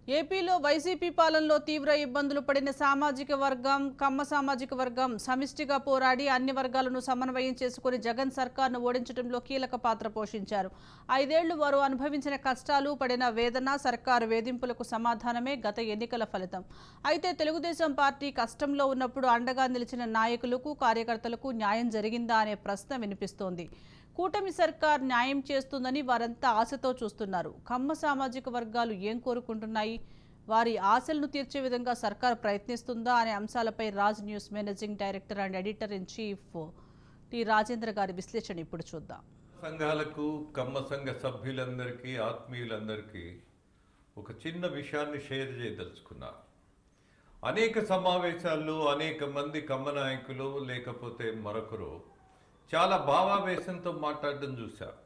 ఏపీలో వైసీపీ పాలనలో తీవ్ర ఇబ్బందులు పడిన సామాజిక వర్గం కమ్మ సామాజిక వర్గం సమిష్టిగా పోరాడి అన్ని వర్గాలను సమన్వయం చేసుకుని జగన్ సర్కార్ను ఓడించడంలో కీలక పాత్ర పోషించారు. 5 ఏళ్లు వారు అనుభవించిన కష్టాలు, పడిన వేదన, సర్కారు వేధింపులకు సమాధానమే గత ఎన్నికల ఫలితం. అయితే తెలుగుదేశం పార్టీ కష్టంలో ఉన్నప్పుడు అండగా నిలిచిన నాయకులకు, కార్యకర్తలకు న్యాయం జరిగిందా అనే ప్రశ్న వినిపిస్తోంది. కూటమి సర్కార్ న్యాయం చేస్తుందని వారంతా ఆశతో చూస్తున్నారు. కమ్మ సామాజిక వర్గాలు ఏం కోరుకుంటున్నాయి, వారి ఆశలను తీర్చే విధంగా సర్కార్ ప్రయత్నిస్తుందా అనే అంశాలపై Raj news managing director and editor in chief T Rajendra గారి విశ్లేషణ ఇప్పుడు చూద్దాం. సంఘాలకు, కమ్మ సంఘ సభ్యులందరికీ, ఆత్మీయులందరికీ ఒక చిన్న విషయాన్ని షేర్ చేయదలుచుకున్నా. అనేక సమావేశాల్లో అనేక మంది కమ్మ నాయకులు లేకపోతే మరొకరు చాలా భావావేశంతో మాట్లాడడం చూశారు.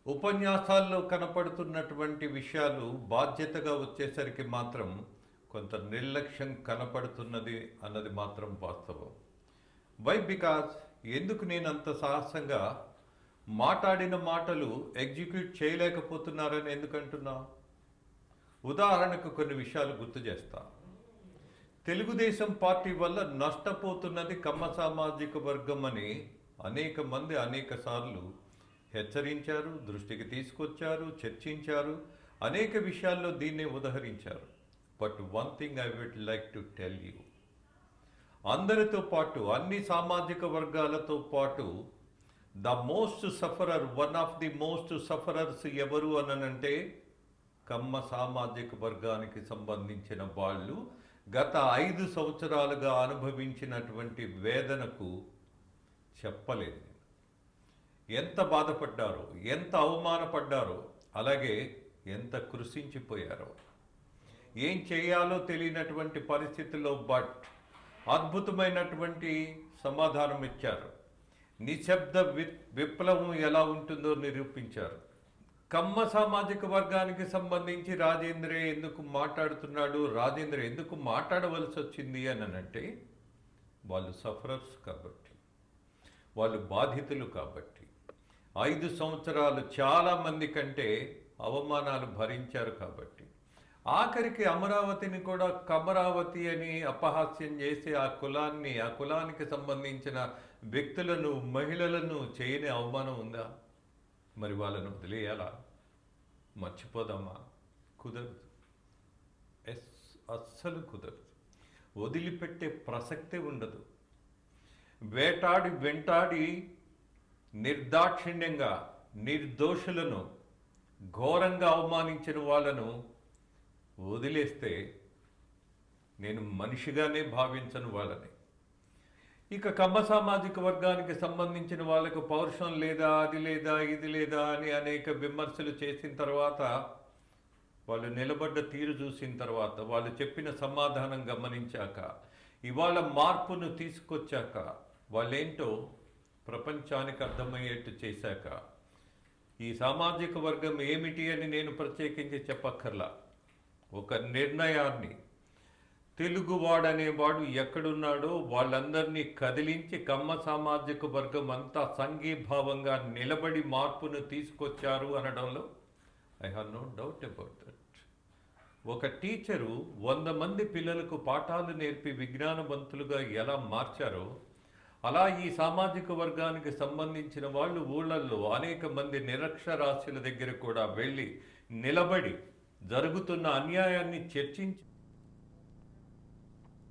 ఉపన్యాసాల్లో కనపడుతున్నటువంటి విషయాలు బాధ్యతగా వచ్చేసరికి మాత్రం కొంత నిర్లక్ష్యం కనపడుతున్నది అన్నది మాత్రం వాస్తవం. వై బికాజ్ ఎందుకు నేను అంత సాహసంగా మాట్లాడిన మాటలు ఎగ్జిక్యూట్ చేయలేకపోతున్నారని ఎందుకంటున్నా? ఉదాహరణకు కొన్ని విషయాలు గుర్తు చేస్తా. తెలుగుదేశం పార్టీ వల్ల నష్టపోతున్నది కమ్మ సామాజిక వర్గం అని అనేక మంది అనేక సార్లు హెచ్చరించారు, దృష్టికి తీసుకొచ్చారు, చర్చించారు, అనేక విషయాల్లో దీన్ని ఉదహరించారు. But one thing I would like to tell you, అందరితో పాటు అన్ని సామాజిక వర్గాలతో పాటు the most sufferer, one of the most sufferers ఎవరు అనంటే కమ్మ సామాజిక వర్గానికి సంబంధించిన వాళ్ళు గత 5 సంవత్సరాలుగా అనుభవించినటువంటి వేదనకు చెప్పలేదు. ఎంత బాధపడ్డారో, ఎంత అవమానపడ్డారో, అలాగే ఎంత కృషించిపోయారో, ఏం చేయాలో తెలియనటువంటి పరిస్థితుల్లో బట్ అద్భుతమైనటువంటి సమాధానం ఇచ్చారు. నిశ్శబ్ద విప్లవం ఎలా ఉంటుందో నిరూపించారు. కమ్మ సామాజిక వర్గానికి సంబంధించి రాజేంద్రే ఎందుకు మాట్లాడుతున్నాడు, రాజేంద్ర ఎందుకు మాట్లాడవలసి వచ్చింది అని అంటే వాళ్ళు సఫరర్స్ కాబట్టి, వాళ్ళు బాధితులు కాబట్టి, 5 సంవత్సరాలు చాలామంది కంటే అవమానాలు భరించారు కాబట్టి, ఆఖరికి అమరావతిని కూడా కమరావతి అని అపహాస్యం చేసి ఆ కులానికి సంబంధించిన వ్యక్తులను, మహిళలను చేయని అవమానం ఉందా? మరి వాళ్ళను వదిలేయాలా? మర్చిపోదామా? కుదరదు. అస్సలు కుదరదు. వదిలిపెట్టే ప్రసక్తే ఉండదు. వెంటాడి నిర్దాక్షిణ్యంగా నిర్దోషులను ఘోరంగా అవమానించిన వాళ్ళను వదిలేస్తే నేను మనిషిగానే భావించను వాళ్ళని. ఇక కమ్మ సామాజిక వర్గానికి సంబంధించిన వాళ్ళకు పౌరుషం లేదా, అది లేదా, ఇది లేదా అని అనేక విమర్శలు చేసిన తర్వాత, వాళ్ళు నిలబడ్డ తీరు చూసిన తర్వాత, వాళ్ళు చెప్పిన సమాధానం గమనించాక, ఇవాళ మార్పును తీసుకొచ్చాక, వాళ్ళేంటో ప్రపంచానికి అర్థమయ్యేట్టు చేశాక, ఈ సామాజిక వర్గం ఏమిటి అని నేను ప్రత్యేకించి చెప్పక్కర్లా. ఒక నిర్ణయాన్ని తెలుగువాడనేవాడు ఎక్కడున్నాడో వాళ్ళందరినీ కదిలించి కమ్మ సామాజిక వర్గం అంతా సంఘీభావంగా నిలబడి మార్పును తీసుకొచ్చారు అనడంలో I have no doubt about that. ఒక టీచరు 100 మంది పిల్లలకు పాఠాలు నేర్పి విజ్ఞానవంతులుగా ఎలా మార్చారో, అలా ఈ సామాజిక వర్గానికి సంబంధించిన వాళ్ళు ఊళ్ళల్లో అనేక మంది నిరక్షరాస్యుల దగ్గర కూడా వెళ్ళి నిలబడి జరుగుతున్న అన్యాయాన్ని చర్చించి